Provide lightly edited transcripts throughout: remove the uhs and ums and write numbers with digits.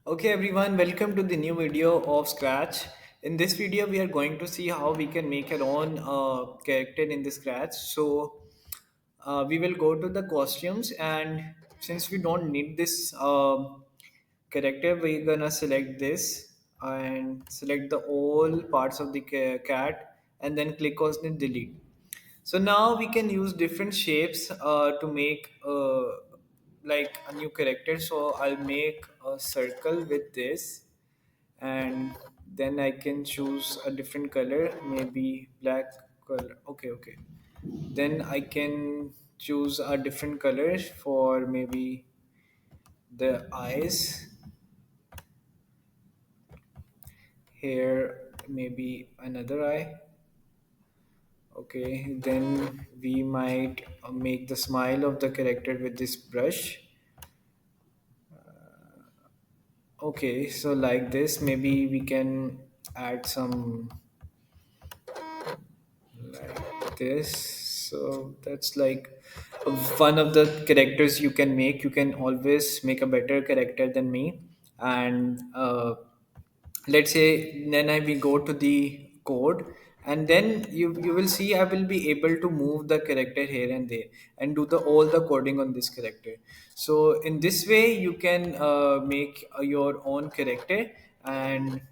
Okay everyone, welcome to the new video of Scratch. In this video, we are going to see how we can make our own character in the Scratch. We will go to the costumes, and since we don't need this character, we're gonna select this and select the all parts of the cat and then click on the delete. So now we can use different shapes to make like a new character. So I'll make a circle with this, and then I can choose a different color, maybe black color. Okay. Then I can choose a different color for maybe the eyes. Here, maybe another eye. Okay, then we might make the smile of the character with this brush. Okay, so like this, maybe we can add some like this. So that's like one of the characters you can make. You can always make a better character than me. And let's say then we go to the code, and then you will see I will be able to move the character here and there and do the all the coding on this character. So in this way you can make your own character. And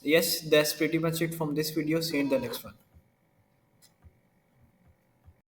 yes, that's pretty much it from this video. See you in the next one.